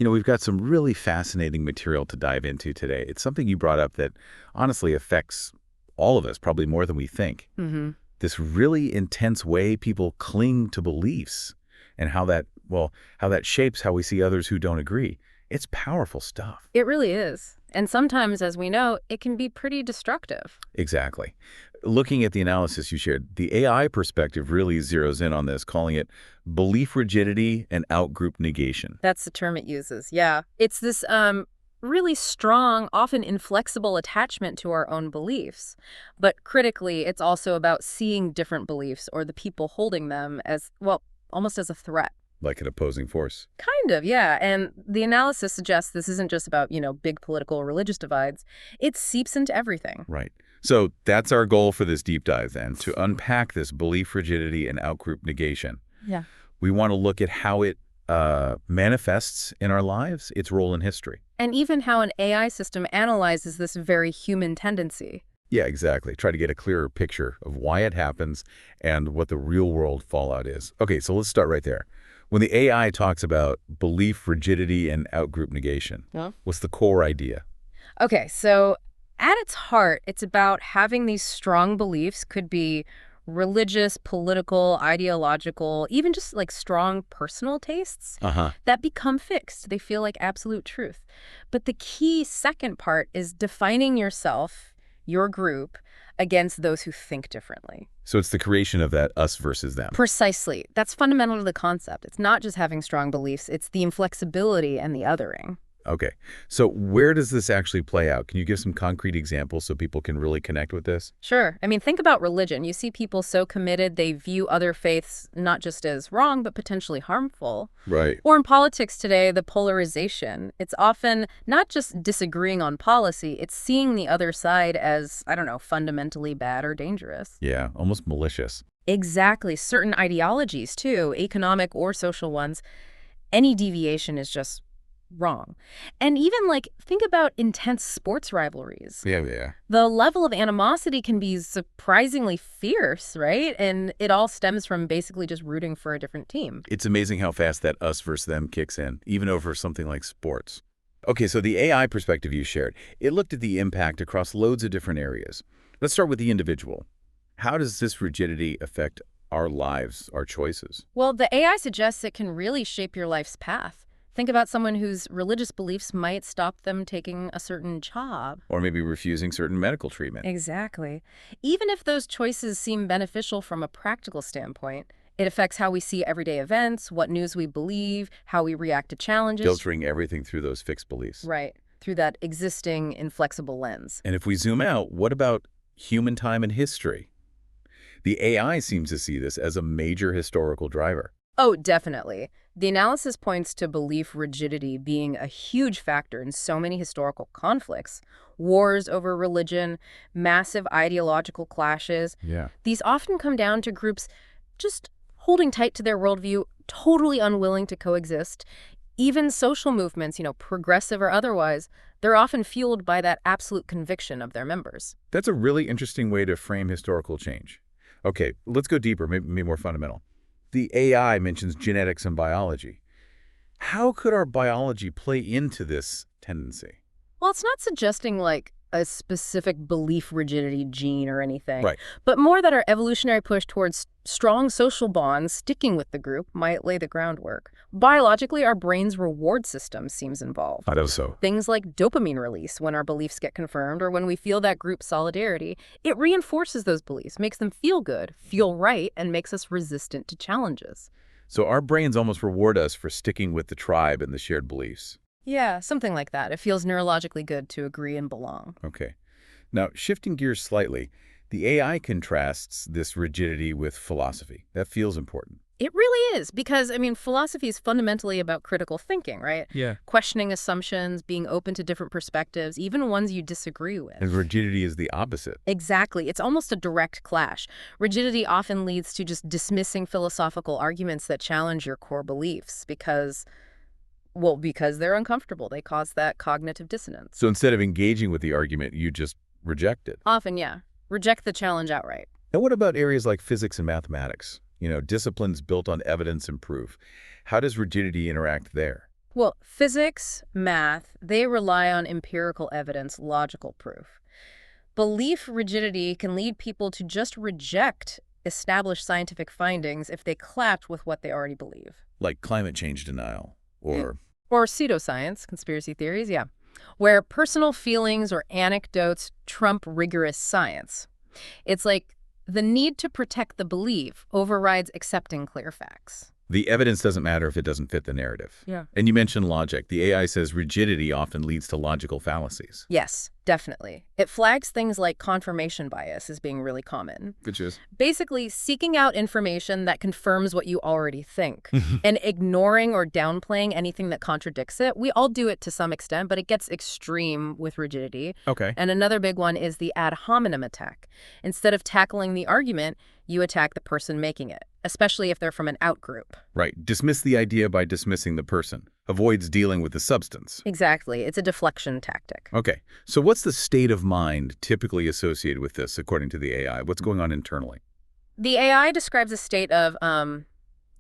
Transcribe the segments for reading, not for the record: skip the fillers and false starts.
We've got some really fascinating material to dive into today. It's something you brought up that honestly affects all of us, probably more than we think. Mm-hmm. This really intense way people cling to beliefs and how that shapes how we see others who don't agree. It's powerful stuff. It really is. And sometimes, as we know, it can be pretty destructive. Exactly. Looking at the analysis you shared, the AI perspective really zeroes in on this, calling it belief rigidity and outgroup negation. That's the term it uses, yeah. It's this really strong, often inflexible attachment to our own beliefs. But critically, it's also about seeing different beliefs or the people holding them as, well, almost as a threat. Like an opposing force. Kind of, yeah. And the analysis suggests this isn't just about, big political or religious divides. It seeps into everything. Right. So that's our goal for this deep dive then, to unpack this belief rigidity and outgroup negation. Yeah. We want to look at how it manifests in our lives, its role in history. And even how an AI system analyzes this very human tendency. Yeah, exactly. Try to get a clearer picture of why it happens and what the real-world fallout is. Okay, so let's start right there. When the AI talks about belief rigidity and outgroup negation, what's the core idea? Okay, so at its heart, it's about having these strong beliefs, could be religious, political, ideological, even just like strong personal tastes that become fixed. They feel like absolute truth. But the key second part is defining yourself, your group, against those who think differently. So it's the creation of that us versus them. Precisely. That's fundamental to the concept. It's not just having strong beliefs, it's the inflexibility and the othering. Okay. So where does this actually play out? Can you give some concrete examples so people can really connect with this? Sure. I mean, think about religion. You see people so committed, they view other faiths not just as wrong, but potentially harmful. Right. Or in politics today, the polarization. It's often not just disagreeing on policy, it's seeing the other side as, fundamentally bad or dangerous. Yeah, almost malicious. Exactly. Certain ideologies, too, economic or social ones, any deviation is just wrong. And even think about intense sports rivalries. Yeah. The level of animosity can be surprisingly fierce, right? And it all stems from basically just rooting for a different team. It's amazing how fast that us versus them kicks in, even over something like sports. Okay, so the AI perspective you shared, it looked at the impact across loads of different areas. Let's start with the individual. How does this rigidity affect our lives, our choices? Well, the AI suggests it can really shape your life's path. Think about someone whose religious beliefs might stop them taking a certain job. Or maybe refusing certain medical treatment. Exactly. Even if those choices seem beneficial from a practical standpoint, it affects how we see everyday events, what news we believe, how we react to challenges. Filtering everything through those fixed beliefs. Right, through that existing inflexible lens. And if we zoom out, what about human time and history? The AI seems to see this as a major historical driver. Oh, definitely. The analysis points to belief rigidity being a huge factor in so many historical conflicts. Wars over religion, massive ideological clashes. Yeah. These often come down to groups just holding tight to their worldview, totally unwilling to coexist. Even social movements, progressive or otherwise, they're often fueled by that absolute conviction of their members. That's a really interesting way to frame historical change. Okay, let's go deeper, maybe more fundamental. The AI mentions genetics and biology. How could our biology play into this tendency? Well, it's not suggesting a specific belief rigidity gene or anything, Right. but more that our evolutionary push towards strong social bonds, sticking with the group, might lay the groundwork. Biologically, our brain's reward system seems involved. I know so. Things like dopamine release when our beliefs get confirmed or when we feel that group solidarity, it reinforces those beliefs, makes them feel good, feel right, and makes us resistant to challenges. So our brains almost reward us for sticking with the tribe and the shared beliefs. Yeah, something like that. It feels neurologically good to agree and belong. Okay. Now, shifting gears slightly, the AI contrasts this rigidity with philosophy. That feels important. It really is, because, philosophy is fundamentally about critical thinking, right? Yeah. Questioning assumptions, being open to different perspectives, even ones you disagree with. And rigidity is the opposite. Exactly. It's almost a direct clash. Rigidity often leads to just dismissing philosophical arguments that challenge your core beliefs because they're uncomfortable. They cause that cognitive dissonance. So instead of engaging with the argument, you just reject it. Often, yeah. Reject the challenge outright. And what about areas like physics and mathematics? Disciplines built on evidence and proof. How does rigidity interact there? Well, physics, math, they rely on empirical evidence, logical proof. Belief rigidity can lead people to just reject established scientific findings if they clash with what they already believe. Like climate change denial, or... Or pseudoscience, conspiracy theories, yeah, where personal feelings or anecdotes trump rigorous science. It's like the need to protect the belief overrides accepting clear facts. The evidence doesn't matter if it doesn't fit the narrative. Yeah. And you mentioned logic. The AI says rigidity often leads to logical fallacies. Yes, definitely. It flags things like confirmation bias as being really common. Which is? Basically, seeking out information that confirms what you already think and ignoring or downplaying anything that contradicts it. We all do it to some extent, but it gets extreme with rigidity. Okay. And another big one is the ad hominem attack. Instead of tackling the argument, you attack the person making it, especially if they're from an out-group. Right. Dismiss the idea by dismissing the person. Avoids dealing with the substance. Exactly. It's a deflection tactic. Okay. So what's the state of mind typically associated with this, according to the AI? What's going on internally? The AI describes a state of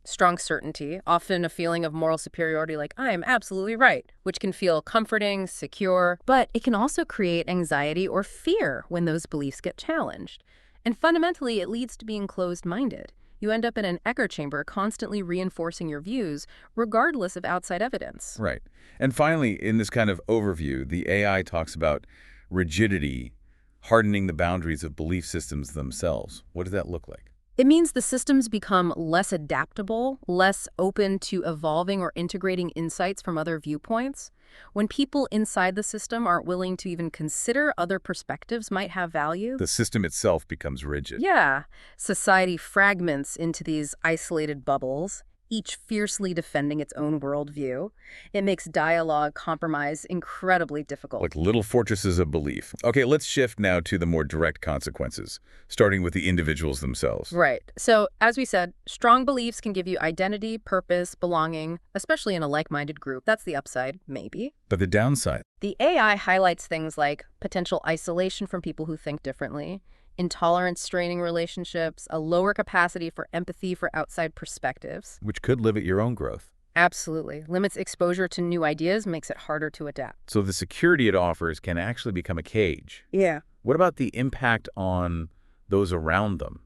strong certainty, often a feeling of moral superiority like, I'm absolutely right, which can feel comforting, secure, but it can also create anxiety or fear when those beliefs get challenged. And fundamentally, it leads to being closed-minded. You end up in an echo chamber constantly reinforcing your views, regardless of outside evidence. Right. And finally, in this kind of overview, the AI talks about rigidity, hardening the boundaries of belief systems themselves. What does that look like? It means the systems become less adaptable, less open to evolving or integrating insights from other viewpoints. When people inside the system aren't willing to even consider other perspectives might have value. The system itself becomes rigid. Yeah. Society fragments into these isolated bubbles, each fiercely defending its own worldview. It makes dialogue, compromise incredibly difficult. Like little fortresses of belief. Okay, let's shift now to the more direct consequences, starting with the individuals themselves. Right. So, as we said, strong beliefs can give you identity, purpose, belonging, especially in a like-minded group. That's the upside, maybe. But the downside? The AI highlights things like potential isolation from people who think differently, intolerance straining relationships, a lower capacity for empathy for outside perspectives. Which could limit your own growth. Absolutely. Limits exposure to new ideas, makes it harder to adapt. So the security it offers can actually become a cage. Yeah. What about the impact on those around them?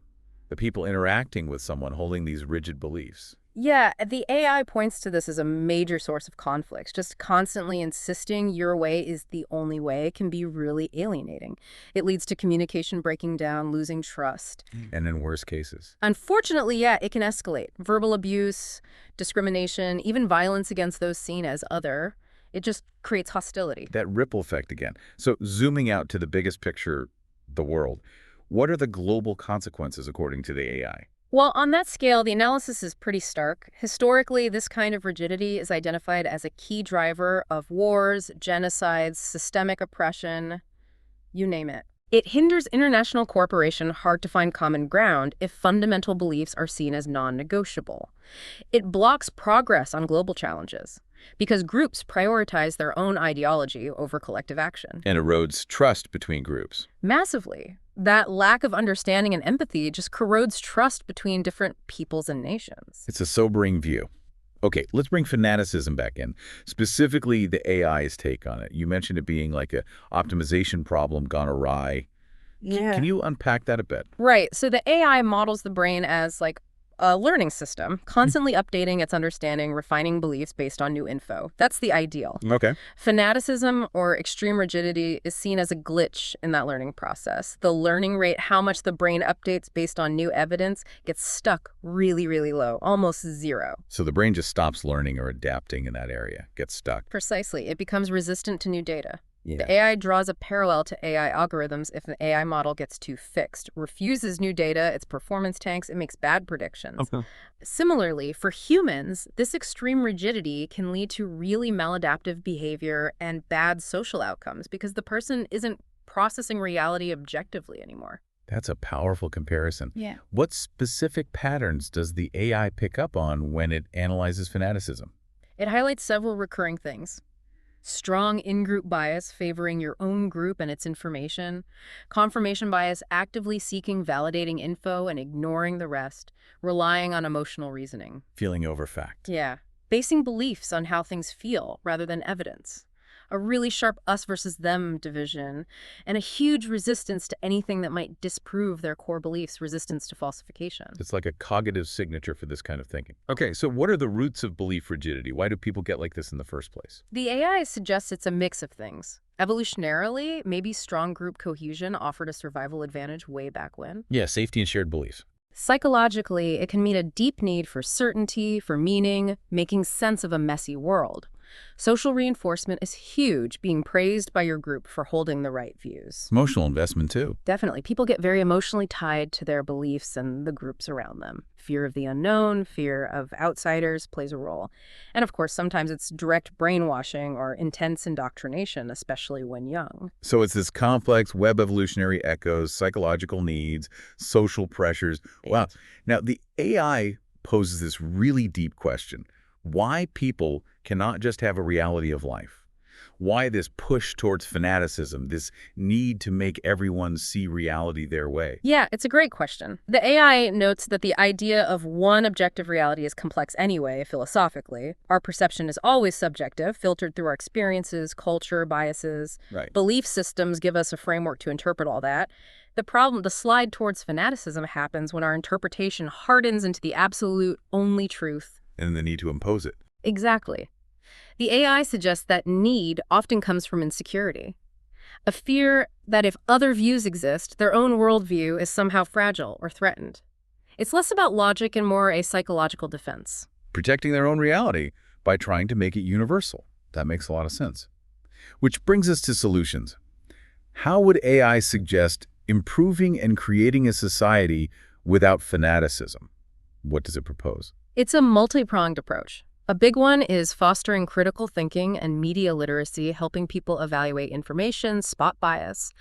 The people interacting with someone holding these rigid beliefs? Yeah, the AI points to this as a major source of conflicts. Just constantly insisting your way is the only way can be really alienating. It leads to communication breaking down, losing trust. And in worse cases? Unfortunately, yeah, it can escalate. Verbal abuse, discrimination, even violence against those seen as other. It just creates hostility. That ripple effect again. So zooming out to the biggest picture, the world, what are the global consequences according to the AI? Well, on that scale, the analysis is pretty stark. Historically, this kind of rigidity is identified as a key driver of wars, genocides, systemic oppression, you name it. It hinders international cooperation hard to find common ground if fundamental beliefs are seen as non-negotiable. It blocks progress on global challenges because groups prioritize their own ideology over collective action. And erodes trust between groups. Massively. That lack of understanding and empathy just corrodes trust between different peoples and nations. It's a sobering view. Okay, let's bring fanaticism back in, specifically the AI's take on it. You mentioned it being like a optimization problem gone awry. Yeah. Can you unpack that a bit? Right. So the AI models the brain as like a learning system, constantly updating its understanding, refining beliefs based on new info. That's the ideal. Okay. Fanaticism or extreme rigidity is seen as a glitch in that learning process. The learning rate, how much the brain updates based on new evidence, gets stuck really, really low, almost zero. So the brain just stops learning or adapting in that area, gets stuck. Precisely. It becomes resistant to new data. Yeah. The AI draws a parallel to AI algorithms if an AI model gets too fixed, refuses new data, its performance tanks, it makes bad predictions. Okay. Similarly, for humans, this extreme rigidity can lead to really maladaptive behavior and bad social outcomes because the person isn't processing reality objectively anymore. That's a powerful comparison. Yeah. What specific patterns does the AI pick up on when it analyzes fanaticism? It highlights several recurring things. Strong in-group bias favoring your own group and its information. Confirmation bias actively seeking validating info and ignoring the rest. Relying on emotional reasoning. Feeling over fact. Yeah. basing beliefs on how things feel rather than evidence. A really sharp us versus them division, and a huge resistance to anything that might disprove their core beliefs, resistance to falsification. It's like a cognitive signature for this kind of thinking. Okay, so what are the roots of belief rigidity? Why do people get like this in the first place? The AI suggests it's a mix of things. Evolutionarily, maybe strong group cohesion offered a survival advantage way back when. Yeah, safety and shared beliefs. Psychologically, it can meet a deep need for certainty, for meaning, making sense of a messy world. Social reinforcement is huge, being praised by your group for holding the right views. Emotional investment, too. Definitely. People get very emotionally tied to their beliefs and the groups around them. Fear of the unknown, fear of outsiders plays a role. And of course, sometimes it's direct brainwashing or intense indoctrination, especially when young. So it's this complex web evolutionary echoes, psychological needs, social pressures. Wow. Now, the AI poses this really deep question. Why people cannot just have a reality of life? Why this push towards fanaticism, this need to make everyone see reality their way? Yeah, it's a great question. The AI notes that the idea of one objective reality is complex anyway, philosophically. Our perception is always subjective, filtered through our experiences, culture, biases. Right. Belief systems give us a framework to interpret all that. The slide towards fanaticism happens when our interpretation hardens into the absolute only truth. And the need to impose it. Exactly. The AI suggests that need often comes from insecurity. A fear that if other views exist, their own worldview is somehow fragile or threatened. It's less about logic and more a psychological defense. Protecting their own reality by trying to make it universal. That makes a lot of sense. Which brings us to solutions. How would AI suggest improving and creating a society without fanaticism? What does it propose? It's a multi-pronged approach. A big one is fostering critical thinking and media literacy, helping people evaluate information, spot bias.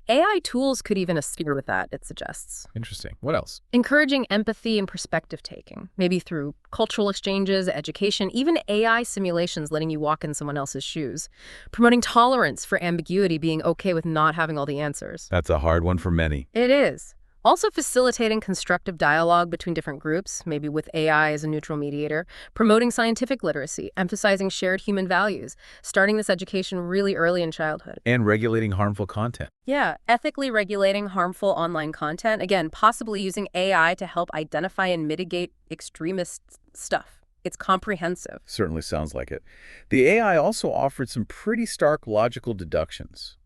AI tools could even assist with that, it suggests. Interesting. What else? Encouraging empathy and perspective taking, maybe through cultural exchanges, education, even AI simulations letting you walk in someone else's shoes. Promoting tolerance for ambiguity, being okay with not having all the answers. That's a hard one for many. It is. Also facilitating constructive dialogue between different groups, maybe with AI as a neutral mediator, promoting scientific literacy, emphasizing shared human values, starting this education really early in childhood. And regulating harmful content. Yeah, ethically regulating harmful online content, again, possibly using AI to help identify and mitigate extremist stuff. It's comprehensive. Certainly sounds like it. The AI also offered some pretty stark logical deductions.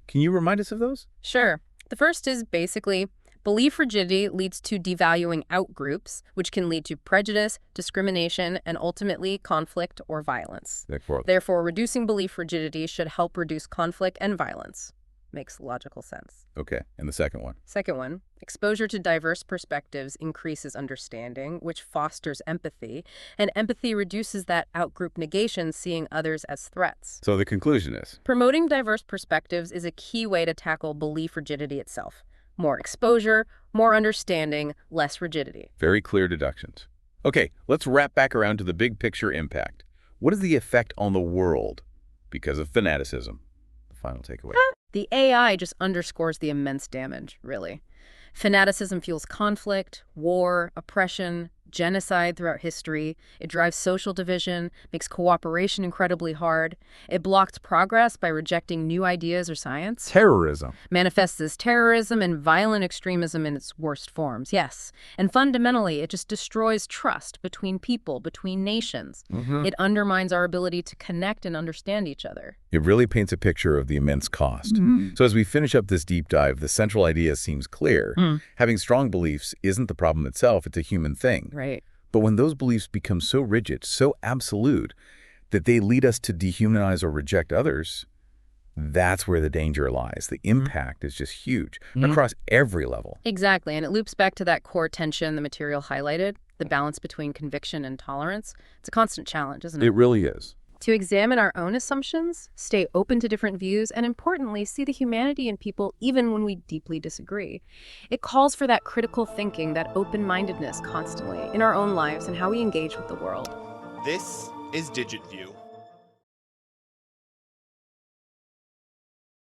Can you remind us of those? Sure. The first is basically, belief rigidity leads to devaluing out groups, which can lead to prejudice, discrimination, and ultimately conflict or violence. Therefore, reducing belief rigidity should help reduce conflict and violence. Makes logical sense. Okay, and the second one? Second one, exposure to diverse perspectives increases understanding, which fosters empathy, and empathy reduces that out-group negation, seeing others as threats. So the conclusion is? Promoting diverse perspectives is a key way to tackle belief rigidity itself. More exposure, more understanding, less rigidity. Very clear deductions. Okay, let's wrap back around to the big picture impact. What is the effect on the world because of fanaticism? The final takeaway. The AI just underscores the immense damage, really. Fanaticism fuels conflict, war, oppression, genocide throughout history. It drives social division, makes cooperation incredibly hard. It blocked progress by rejecting new ideas or science. Terrorism. Manifests as terrorism and violent extremism in its worst forms, yes. And fundamentally, it just destroys trust between people, between nations. It undermines our ability to connect and understand each other. It really paints a picture of the immense cost. So as we finish up this deep dive, the central idea seems clear. Having strong beliefs isn't the problem itself, it's a human thing. Right. But when those beliefs become so rigid, so absolute, that they lead us to dehumanize or reject others, that's where the danger lies. The impact is just huge across every level. Exactly, and it loops back to that core tension the material highlighted, the balance between conviction and tolerance. It's a constant challenge, isn't it? It really is. To examine our own assumptions, stay open to different views, and importantly, see the humanity in people even when we deeply disagree. It calls for that critical thinking, that open-mindedness constantly in our own lives and how we engage with the world. This is DigitView.